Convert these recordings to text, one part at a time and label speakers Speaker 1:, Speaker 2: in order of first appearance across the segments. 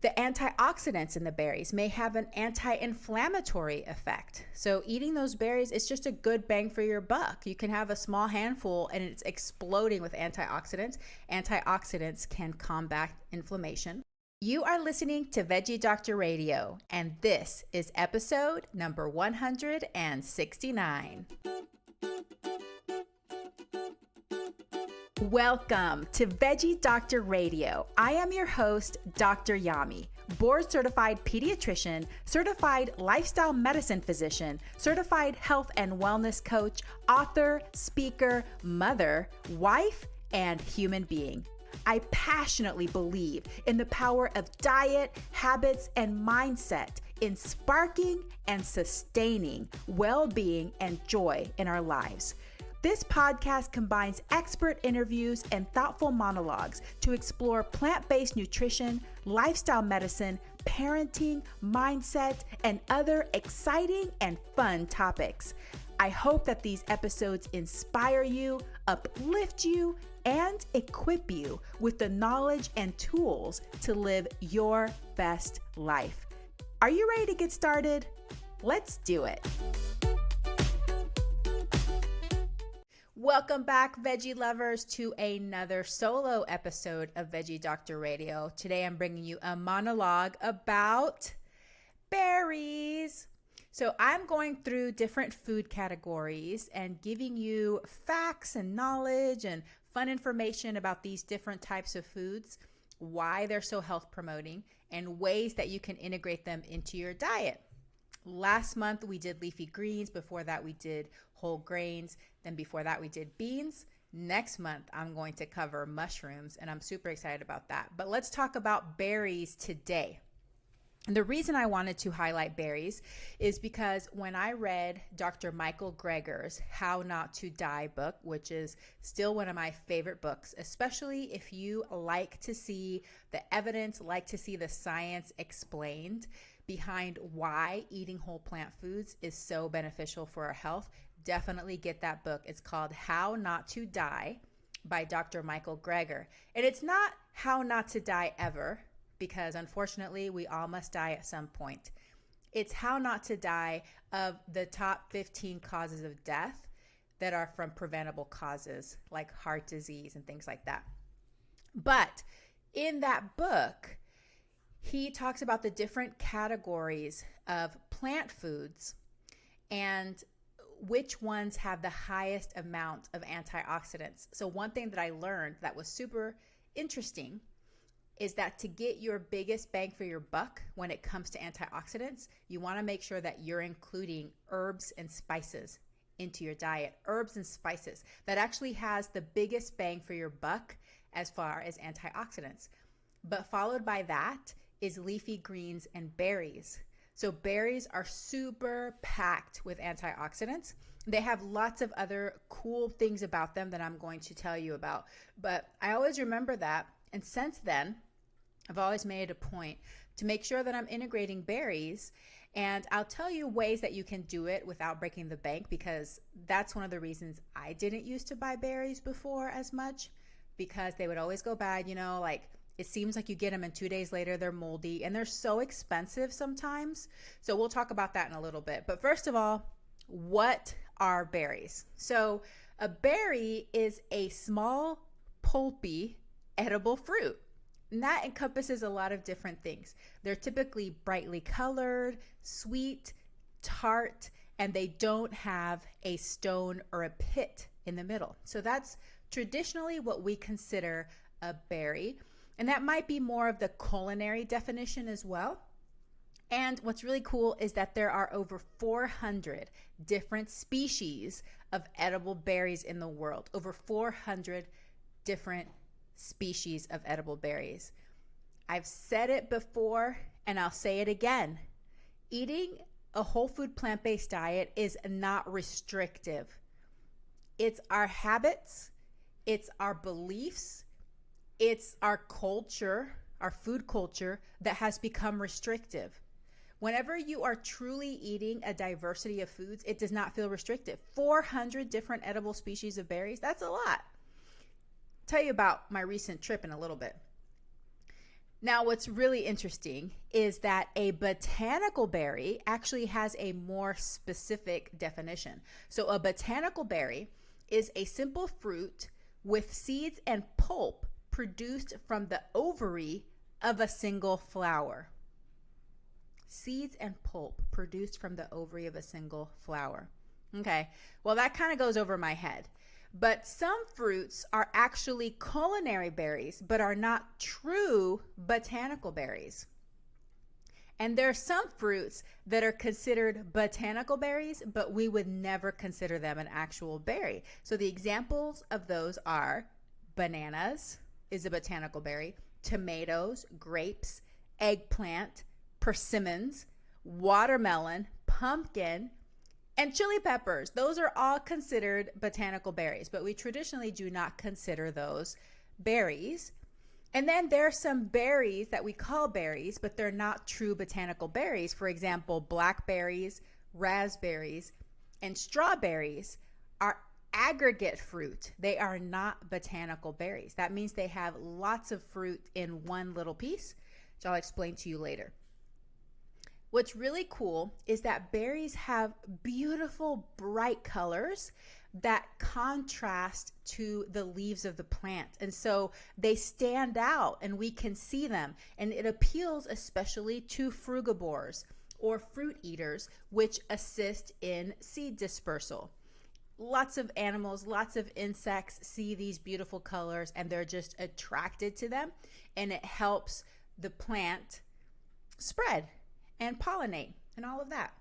Speaker 1: The antioxidants in the berries may have an anti-inflammatory effect. So eating those berries is just a good bang for your buck. You can have a small handful and it's exploding with antioxidants. Antioxidants can combat inflammation. You are listening to Veggie Doctor Radio, and this is episode number 169. Welcome to Veggie Doctor Radio. I am your host, Dr. Yami, board-certified pediatrician, certified lifestyle medicine physician, certified health and wellness coach, author, speaker, mother, wife, and human being. I passionately believe in the power of diet, habits, and mindset in sparking and sustaining well-being and joy in our lives. This podcast combines expert interviews and thoughtful monologues to explore plant-based nutrition, lifestyle medicine, parenting, mindset, and other exciting and fun topics. I hope that these episodes inspire you, uplift you, and equip you with the knowledge and tools to live your best life. Are you ready to get started? Let's do it. Welcome back, veggie lovers, to another solo episode of Veggie Doctor Radio. Today I'm bringing you a monologue about berries. So I'm going through different food categories and giving you facts and knowledge and fun information about these different types of foods, why they're so health promoting, and ways that you can integrate them into your diet. Last month we did leafy greens. Before that we did whole grains. Then before that we did beans. Next month I'm going to cover mushrooms, and I'm super excited about that. But let's talk about berries today. And the reason I wanted to highlight berries is because when I read Dr. Michael Greger's How Not to Die book, which is still one of my favorite books, especially if you like to see the evidence, like to see the science explained behind why eating whole plant foods is so beneficial for our health, definitely get that book. It's called How Not to Die by Dr. Michael Greger. And it's not How Not to Die Ever, because unfortunately we all must die at some point. It's how not to die of the top 15 causes of death that are from preventable causes like heart disease and things like that. But in that book, he talks about the different categories of plant foods and which ones have the highest amount of antioxidants. So one thing that I learned that was super interesting is that to get your biggest bang for your buck when it comes to antioxidants, you want to make sure that you're including herbs and spices into your diet. Herbs and spices that actually has the biggest bang for your buck as far as antioxidants. But followed by that is leafy greens and berries. So berries are super packed with antioxidants. They have lots of other cool things about them that I'm going to tell you about. But I always remember that. And since then, I've always made it a point to make sure that I'm integrating berries. And I'll tell you ways that you can do it without breaking the bank, because that's one of the reasons I didn't used to buy berries before as much, because they would always go bad. You know, like it seems like you get them and 2 days later they're moldy and they're so expensive sometimes. So we'll talk about that in a little bit. But first of all, what are berries? So a berry is a small, pulpy, edible fruit. And that encompasses a lot of different things. They're typically brightly colored, sweet, tart, and they don't have a stone or a pit in the middle. So that's traditionally what we consider a berry. And that might be more of the culinary definition as well. And what's really cool is that there are over 400 different species of edible berries in the world. Over 400 different species of edible berries. I've said it before and I'll say it again. Eating a whole food plant-based diet is not restrictive. It's our habits, it's our beliefs, it's our culture, our food culture that has become restrictive. Whenever you are truly eating a diversity of foods, it does not feel restrictive. 400 different edible species of berries, that's a lot. Tell you about my recent trip in a little bit. Now, what's really interesting is that a botanical berry actually has a more specific definition. So a botanical berry is a simple fruit with seeds and pulp produced from the ovary of a single flower. Seeds and pulp produced from the ovary of a single flower. Okay, well, that kind of goes over my head. But some fruits are actually culinary berries, but are not true botanical berries. And there are some fruits that are considered botanical berries, but we would never consider them an actual berry. So the examples of those are bananas is a botanical berry, tomatoes, grapes, eggplant, persimmons, watermelon, pumpkin, and chili peppers. Those are all considered botanical berries, but we traditionally do not consider those berries. And then there are some berries that we call berries, but they're not true botanical berries. For example, blackberries, raspberries, and strawberries are aggregate fruit. They are not botanical berries. That means they have lots of fruit in one little piece, which I'll explain to you later. What's really cool is that berries have beautiful bright colors that contrast to the leaves of the plant. And so they stand out and we can see them. And it appeals especially to frugivores or fruit eaters, which assist in seed dispersal. Lots of animals, lots of insects see these beautiful colors and they're just attracted to them. And it helps the plant spread and pollinate and all of that.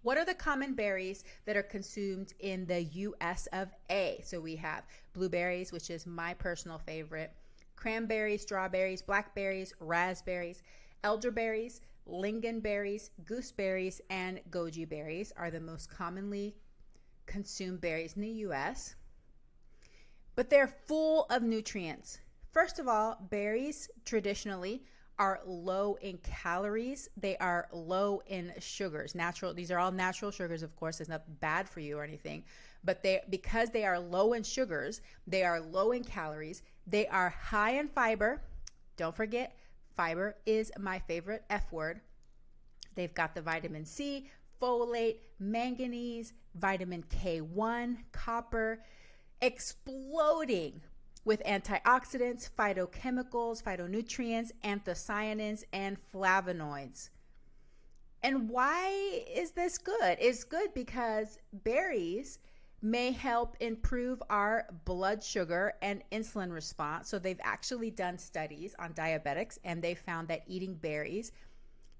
Speaker 1: What are the common berries that are consumed in the US of A? So we have blueberries, which is my personal favorite, cranberries, strawberries, blackberries, raspberries, elderberries, lingonberries, gooseberries, and goji berries are the most commonly consumed berries in the US. But they're full of nutrients. First of all, berries traditionally are low in calories. They are low in sugars. These are all natural sugars, of course. It's not bad for you or anything. But because they are low in sugars, they are low in calories. They are high in fiber. Don't forget, fiber is my favorite F word. They've got the vitamin C, folate, manganese, vitamin K1, copper, exploding with antioxidants, phytochemicals, phytonutrients, anthocyanins, and flavonoids. And why is this good? It's good because berries may help improve our blood sugar and insulin response. So they've actually done studies on diabetics, and they found that eating berries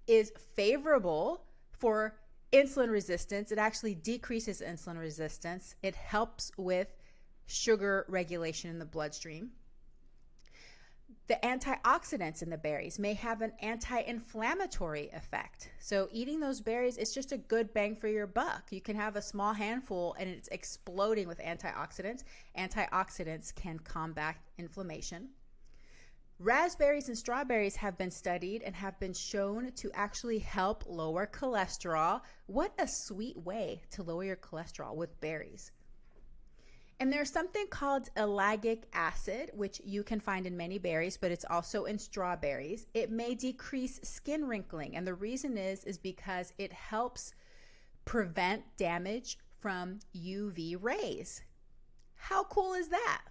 Speaker 1: is favorable for insulin resistance. It actually decreases insulin resistance. It helps with sugar regulation in the bloodstream. The antioxidants in the berries may have an anti-inflammatory effect. So eating those berries is just a good bang for your buck. You can have a small handful and it's exploding with antioxidants. Antioxidants can combat inflammation. Raspberries and strawberries have been studied and have been shown to actually help lower cholesterol. What a sweet way to lower your cholesterol with berries. And there's something called ellagic acid, which you can find in many berries, but it's also in strawberries. It may decrease skin wrinkling. And the reason is because it helps prevent damage from UV rays. How cool is that?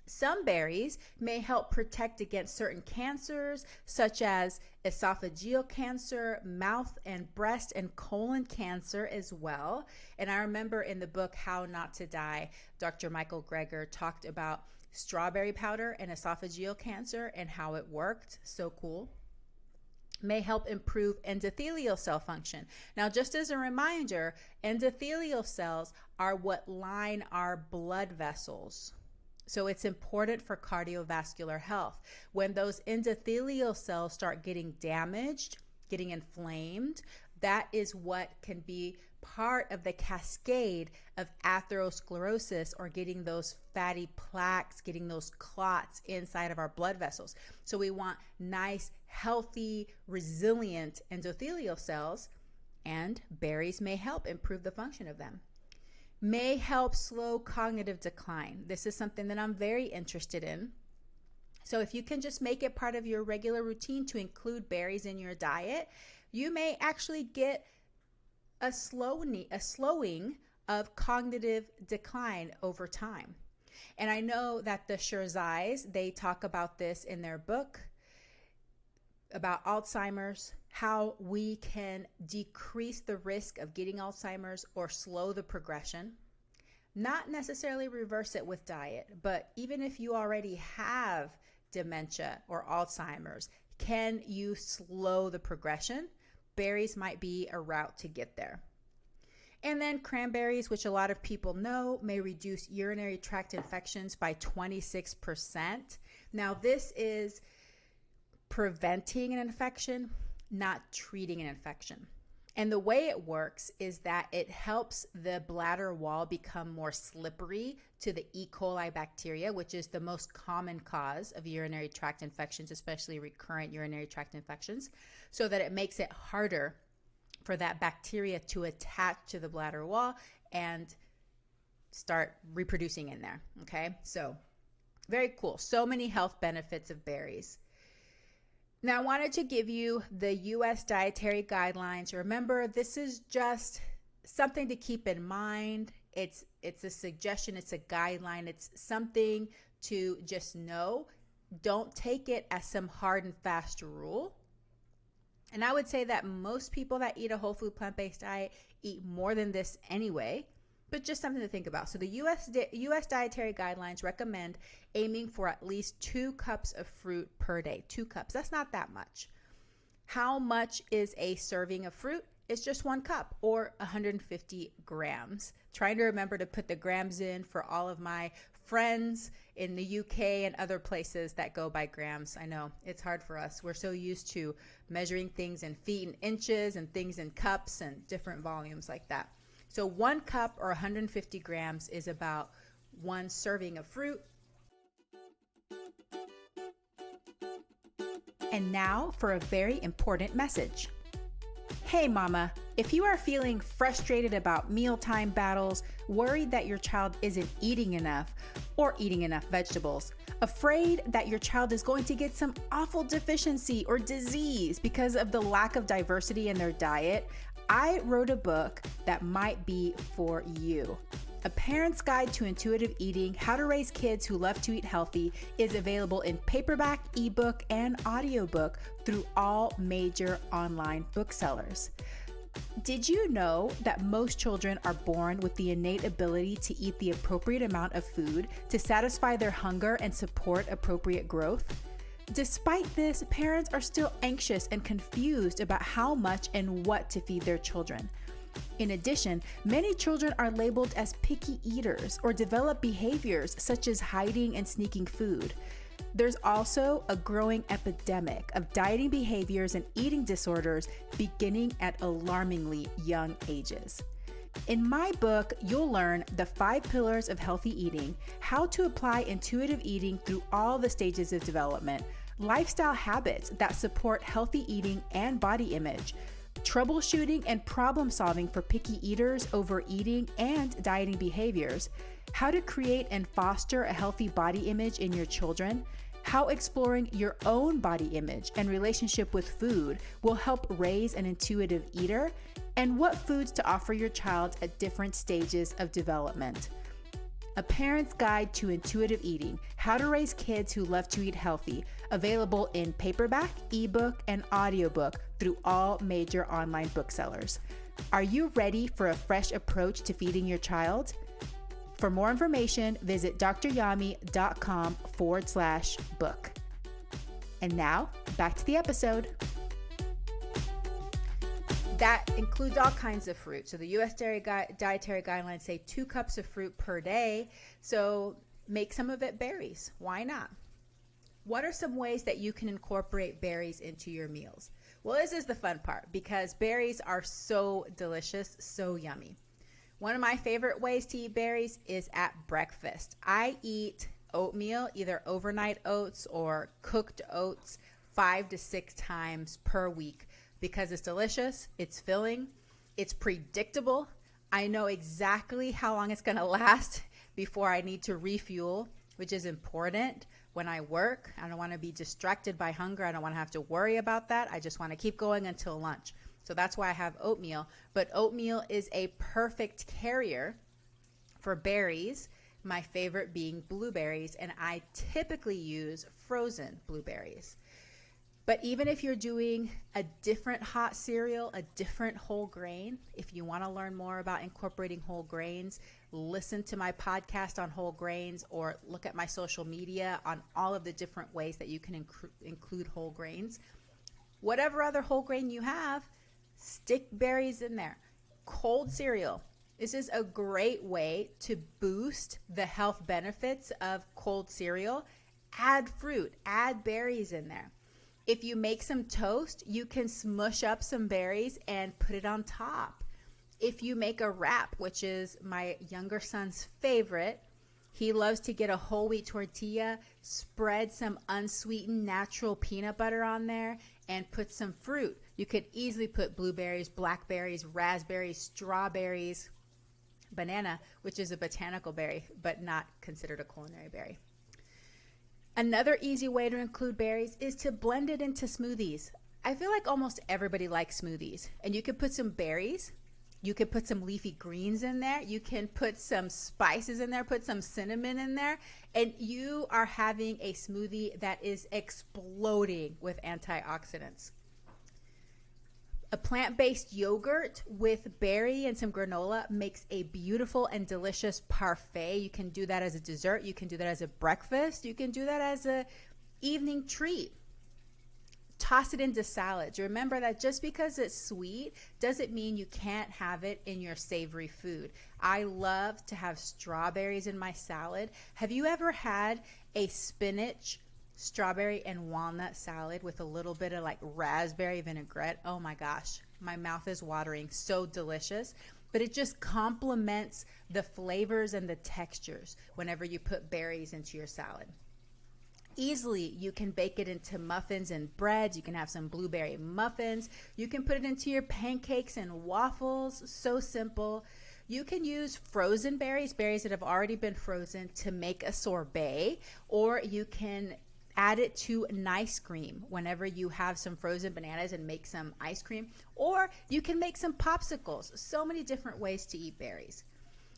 Speaker 1: Some berries may help protect against certain cancers, such as esophageal cancer, mouth and breast and colon cancer as well. And I remember in the book, How Not to Die, Dr. Michael Greger talked about strawberry powder and esophageal cancer and how it worked. So cool. May help improve endothelial cell function. Now, just as a reminder, endothelial cells are what line our blood vessels. So it's important for cardiovascular health. When those endothelial cells start getting damaged, getting inflamed, that is what can be part of the cascade of atherosclerosis, or getting those fatty plaques, getting those clots inside of our blood vessels. So we want nice, healthy, resilient endothelial cells, and berries may help improve the function of them. May help slow cognitive decline. This is something that I'm very interested in. So if you can just make it part of your regular routine to include berries in your diet, you may actually get a slowing of cognitive decline over time. And I know that the Sherzais, they talk about this in their book about Alzheimer's, how we can decrease the risk of getting Alzheimer's or slow the progression. Not necessarily reverse it with diet, but even if you already have dementia or Alzheimer's, can you slow the progression? Berries might be a route to get there. And then cranberries, which a lot of people know, may reduce urinary tract infections by 26%. Now, this is preventing an infection, not treating an infection. And the way it works is that it helps the bladder wall become more slippery to the E. coli bacteria, which is the most common cause of urinary tract infections, especially recurrent urinary tract infections, so that it makes it harder for that bacteria to attach to the bladder wall and start reproducing in there. Okay, so very cool. So many health benefits of berries. Now, I wanted to give you the U.S. Dietary Guidelines. Remember, this is just something to keep in mind. It's a suggestion. It's a guideline. It's something to just know. Don't take it as some hard and fast rule. And I would say that most people that eat a whole food plant-based diet eat more than this anyway, but just something to think about. So the U.S. Dietary Guidelines recommend aiming for at least 2 cups of fruit per day. 2 cups. That's not that much. How much is a serving of fruit? It's just 1 cup or 150 grams. Trying to remember to put the grams in for all of my friends in the UK and other places that go by grams. I know it's hard for us. We're so used to measuring things in feet and inches and things in cups and different volumes like that. So 1 cup or 150 grams is about 1 serving of fruit. And now for a very important message. Hey mama, if you are feeling frustrated about mealtime battles, worried that your child isn't eating enough or eating enough vegetables, afraid that your child is going to get some awful deficiency or disease because of the lack of diversity in their diet, I wrote a book that might be for you. A Parent's Guide to Intuitive Eating: How to Raise Kids Who Love to Eat Healthy is available in paperback, ebook, and audiobook through all major online booksellers. Did you know that most children are born with the innate ability to eat the appropriate amount of food to satisfy their hunger and support appropriate growth? Despite this, parents are still anxious and confused about how much and what to feed their children. In addition, many children are labeled as picky eaters or develop behaviors such as hiding and sneaking food. There's also a growing epidemic of dieting behaviors and eating disorders beginning at alarmingly young ages. In my book, you'll learn the 5 pillars of healthy eating, how to apply intuitive eating through all the stages of development, lifestyle habits that support healthy eating and body image, troubleshooting and problem solving for picky eaters, overeating, and dieting behaviors, how to create and foster a healthy body image in your children, how exploring your own body image and relationship with food will help raise an intuitive eater, and what foods to offer your child at different stages of development. A Parent's Guide to Intuitive Eating: How to Raise Kids Who Love to Eat Healthy, available in paperback, ebook, and audiobook through all major online booksellers. Are you ready for a fresh approach to feeding your child? For more information, visit dryami.com/book. And now, back to the episode. That includes all kinds of fruit. So the U.S. Dietary Guidelines say 2 cups of fruit per day. So make some of it berries. Why not? What are some ways that you can incorporate berries into your meals? Well, this is the fun part because berries are so delicious, so yummy. One of my favorite ways to eat berries is at breakfast. I eat oatmeal, either overnight oats or cooked oats, 5 to 6 times per week because it's delicious, it's filling, it's predictable. I know exactly how long it's going to last before I need to refuel, which is important. when I work. I don't want to be distracted by hunger. I don't want to have to worry about that. I just want to keep going until lunch. So that's why I have oatmeal. But oatmeal is a perfect carrier for berries, my favorite being blueberries, and I typically use frozen blueberries. But even if you're doing a different hot cereal, a different whole grain, if you want to learn more about incorporating whole grains, listen to my podcast on whole grains or look at my social media on all of the different ways that you can include whole grains. Whatever other whole grain you have, stick berries in there. Cold cereal. This is a great way to boost the health benefits of cold cereal. Add fruit, add berries in there. If you make some toast, you can smush up some berries and put it on top. If you make a wrap, which is my younger son's favorite, he loves to get a whole wheat tortilla, spread some unsweetened natural peanut butter on there, and put some fruit. You could easily put blueberries, blackberries, raspberries, strawberries, banana, which is a botanical berry, but not considered a culinary berry. Another easy way to include berries is to blend it into smoothies. I feel like almost everybody likes smoothies, and you could put some berries, you could put some leafy greens in there, you can put some spices in there, put some cinnamon in there, and you are having a smoothie that is exploding with antioxidants. A plant-based yogurt with berry and some granola makes a beautiful and delicious parfait. You can do that as a dessert. You can do that as a breakfast. You can do that as an evening treat. Toss it into salads. Remember that just because it's sweet doesn't mean you can't have it in your savory food. I love to have strawberries in my salad. Have you ever had a spinach, strawberry and walnut salad with a little bit of like raspberry vinaigrette? Oh my gosh, my mouth is watering. So delicious. But it just complements the flavors and the textures whenever you put berries into your salad. Easily, you can bake it into muffins and breads. You can have some blueberry muffins. You can put it into your pancakes and waffles. So simple. You can use frozen berries, berries that have already been frozen, to make a sorbet, or you can add it to an ice cream whenever you have some frozen bananas and make some ice cream, or you can make some popsicles. So many different ways to eat berries.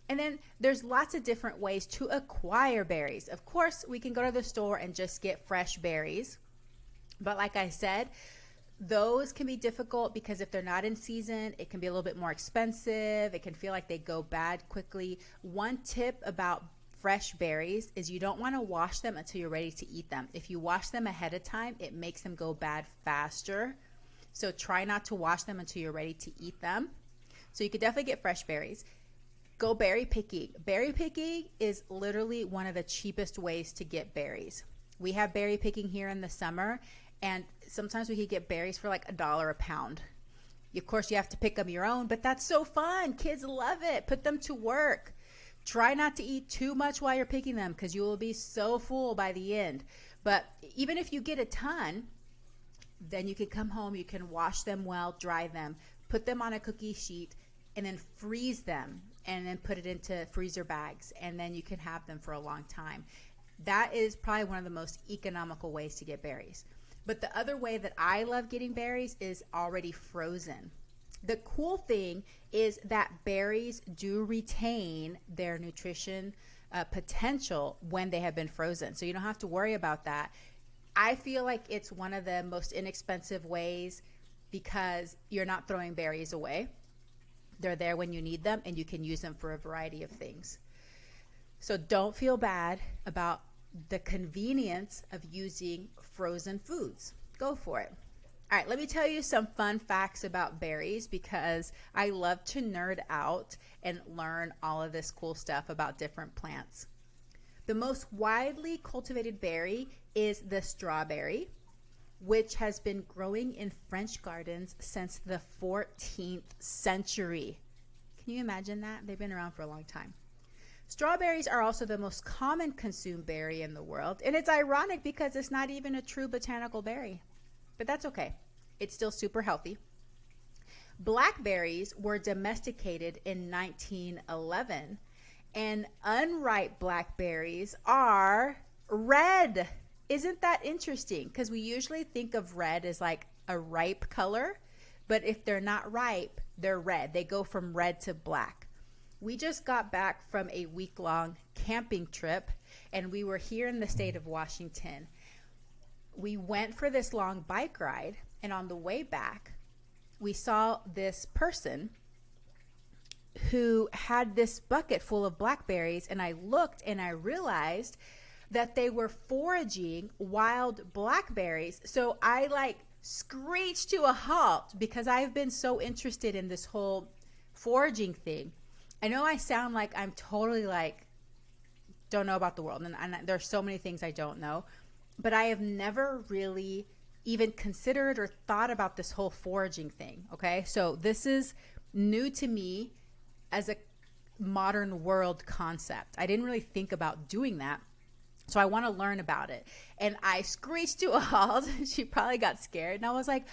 Speaker 1: And then there's lots of different ways to acquire berries. Of course, we can go to the store and just get fresh berries. But like I said, those can be difficult because if they're not in season, it can be a little bit more expensive. It can feel like they go bad quickly. One tip about fresh berries is you don't want to wash them until you're ready to eat them. If you wash them ahead of time, it makes them go bad faster. So try not to wash them until you're ready to eat them. So you could definitely get fresh berries. Go berry picking. Berry picking is literally one of the cheapest ways to get berries. We have berry picking here in the summer, and sometimes we could get berries for like $1 a pound. Of course, you have to pick them your own, but that's so fun. Kids love it. Put them to work. Try not to eat too much while you're picking them because you will be so full by the end. But even if you get a ton, then you can come home, you can wash them well, dry them, put them on a cookie sheet, and then freeze them, and then put it into freezer bags, and then you can have them for a long time. That is probably one of the most economical ways to get berries. But the other way that I love getting berries is already frozen. The cool thing is that berries do retain their nutrition potential when they have been frozen. So you don't have to worry about that. I feel like it's one of the most inexpensive ways because you're not throwing berries away. They're there when you need them, and you can use them for a variety of things. So don't feel bad about the convenience of using frozen foods. Go for it. All right, let me tell you some fun facts about berries because I love to nerd out and learn all of this cool stuff about different plants. The most widely cultivated berry is the strawberry, which has been growing in French gardens since the 14th century. Can you imagine that? They've been around for a long time. Strawberries are also the most common consumed berry in the world, and it's ironic because it's not even a true botanical berry, but that's okay. It's still super healthy. Blackberries were domesticated in 1911, and unripe blackberries are red. Isn't that interesting? Because we usually think of red as like a ripe color, but if they're not ripe, they're red. They go from red to black. We just got back from a week-long camping trip, and we were here in the state of Washington. We went for this long bike ride, and on the way back, we saw this person who had this bucket full of blackberries, and I looked and I realized that they were foraging wild blackberries. So I like screeched to a halt because I've been so interested in this whole foraging thing. I know I sound like I'm totally like don't know about the world, and there's so many things I don't know, but I have never really even considered or thought about this whole foraging thing. Okay, so this is new to me as a modern world concept. I didn't really think about doing that. So I want to learn about it. And I screeched to a halt. She probably got scared. And I was like,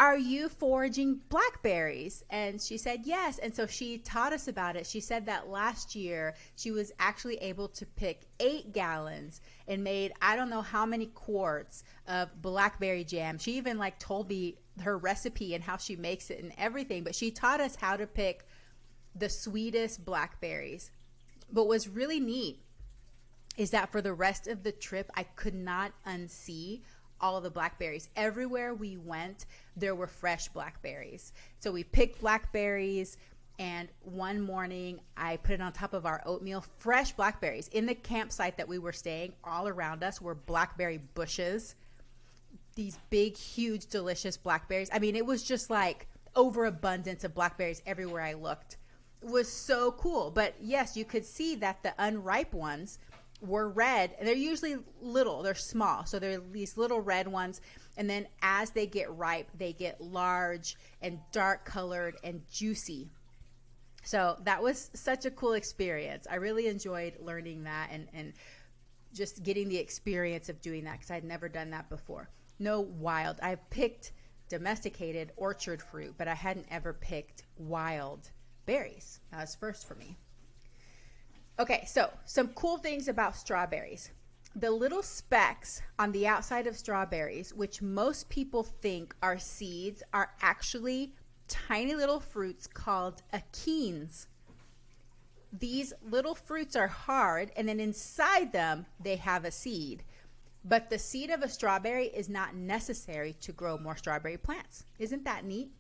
Speaker 1: are you foraging blackberries? And she said, yes. And so she taught us about it. She said that last year she was actually able to pick 8 gallons and made, I don't know how many quarts of blackberry jam. She even like told me her recipe and how she makes it and everything. But she taught us how to pick the sweetest blackberries. But what's really neat is that for the rest of the trip, I could not unsee all the blackberries. Everywhere we went, there were fresh blackberries. So we picked blackberries, and one morning I put it on top of our oatmeal, fresh blackberries. In the campsite that we were staying, all around us were blackberry bushes, these big, huge, delicious blackberries. I mean, it was just like overabundance of blackberries everywhere I looked. It was so cool. But yes, you could see that the unripe ones were red. They're usually little, they're small, so they're these little red ones, and then as they get ripe they get large and dark colored and juicy. So that was such a cool experience. I really enjoyed learning that and just getting the experience of doing that, because I'd never done that before. No wild. I've picked domesticated orchard fruit, but I hadn't ever picked wild berries. That was first for me. Okay, so some cool things about strawberries. The little specks on the outside of strawberries, which most people think are seeds, are actually tiny little fruits called achenes. These little fruits are hard, and then inside them, they have a seed. But the seed of a strawberry is not necessary to grow more strawberry plants. Isn't that neat?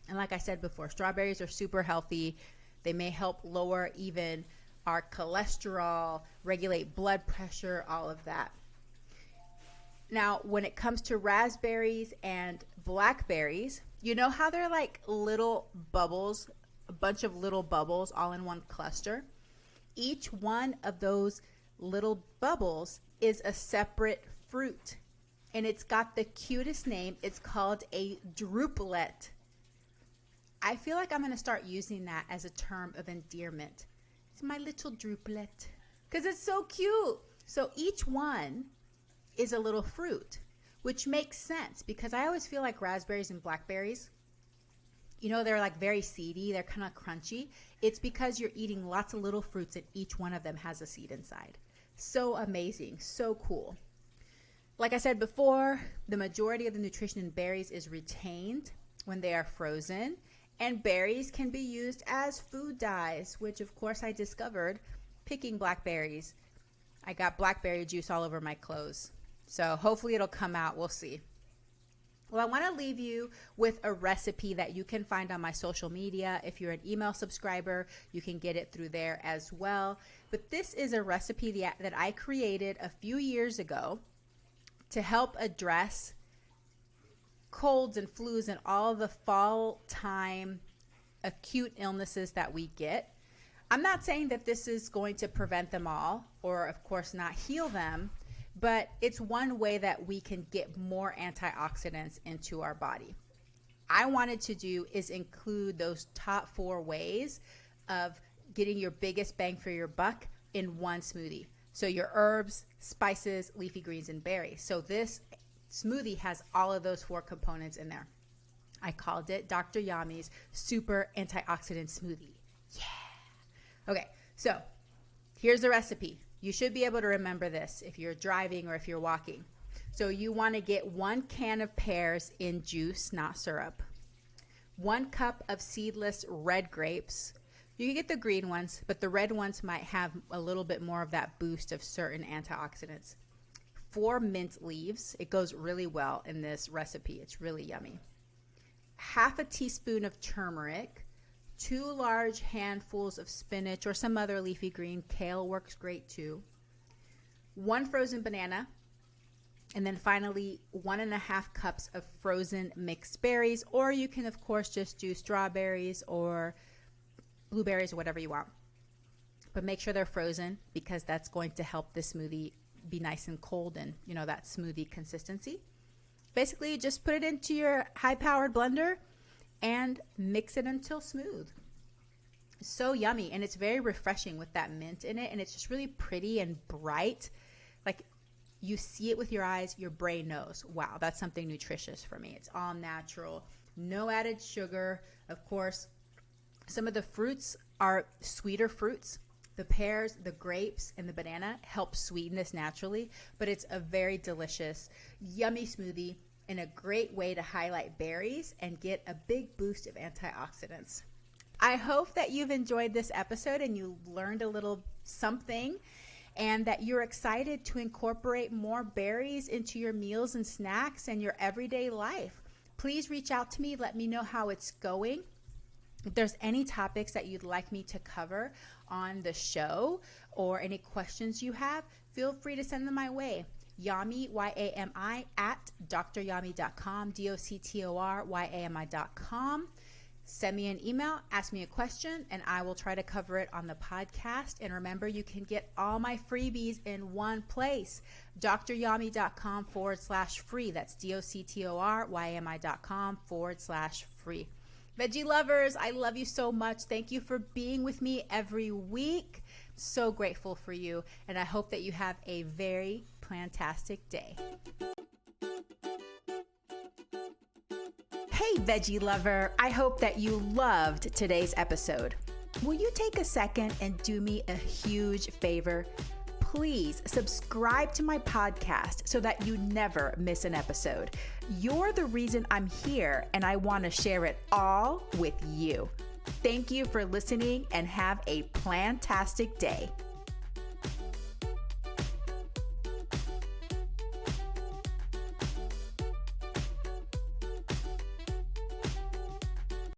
Speaker 1: And like I said before, strawberries are super healthy. They may help lower even our cholesterol, regulate blood pressure, all of that. Now, when it comes to raspberries and blackberries, you know how they're like little bubbles, a bunch of little bubbles all in one cluster? Each one of those little bubbles is a separate fruit, and it's got the cutest name. It's called a drupelet. I feel like I'm going to start using that as a term of endearment. It's my little drupelet, because it's so cute. So each one is a little fruit, which makes sense because I always feel like raspberries and blackberries, you know, they're like very seedy. They're kind of crunchy. It's because you're eating lots of little fruits and each one of them has a seed inside. So amazing. So cool. Like I said before, the majority of the nutrition in berries is retained when they are frozen. And berries can be used as food dyes, which of course I discovered picking blackberries. I got blackberry juice all over my clothes. So hopefully it'll come out. We'll see. Well, I want to leave you with a recipe that you can find on my social media. If you're an email subscriber, you can get it through there as well. But this is a recipe that I created a few years ago to help address colds and flus and all the fall time acute illnesses that we get. I'm not saying that this is going to prevent them all or, of course, not heal them, but it's one way that we can get more antioxidants into our body. I wanted to do is include those top 4 ways of getting your biggest bang for your buck in one smoothie. So your herbs, spices, leafy greens, and berries. So this smoothie has all of those 4 components in there. I called it Dr. Yami's Super Antioxidant Smoothie. Yeah. Okay, so here's the recipe. You should be able to remember this if you're driving or if you're walking. So you want to get 1 can of pears in juice, not syrup. 1 cup of seedless red grapes. You can get the green ones, but the red ones might have a little bit more of that boost of certain antioxidants. 4 mint leaves. It goes really well in this recipe. It's really yummy. Half a teaspoon of turmeric. 2 large handfuls of spinach or some other leafy green. Kale works great too. 1 frozen banana. And then finally, 1.5 cups of frozen mixed berries, or you can of course just do strawberries or blueberries or whatever you want. But make sure they're frozen because that's going to help the smoothie be nice and cold and, you know, that smoothie consistency. Basically, just put it into your high-powered blender and mix it until smooth. So yummy, and it's very refreshing with that mint in it, and it's just really pretty and bright. Like, you see it with your eyes, your brain knows, wow, that's something nutritious for me. It's all natural, no added sugar. Of course, some of the fruits are sweeter fruits. The pears, the grapes, and the banana help sweeten this naturally, but it's a very delicious, yummy smoothie and a great way to highlight berries and get a big boost of antioxidants. I hope that you've enjoyed this episode and you learned a little something, and that you're excited to incorporate more berries into your meals and snacks and your everyday life. Please reach out to me. Let me know how it's going. If there's any topics that you'd like me to cover on the show or any questions you have, feel free to send them my way. Yami, Y-A-M-I, at dryami.com, DOCTORYAMI.com. Send me an email, ask me a question, and I will try to cover it on the podcast. And remember, you can get all my freebies in one place, dryami.com/free. That's DOCTORYAMI.com/free. Veggie lovers, I love you so much. Thank you for being with me every week. So grateful for you, and I hope that you have a very plantastic day. Hey, veggie lover, I hope that you loved today's episode. Will you take a second and do me a huge favor? Please subscribe to my podcast so that you never miss an episode. You're the reason I'm here, and I want to share it all with you. Thank you for listening, and have a plantastic day.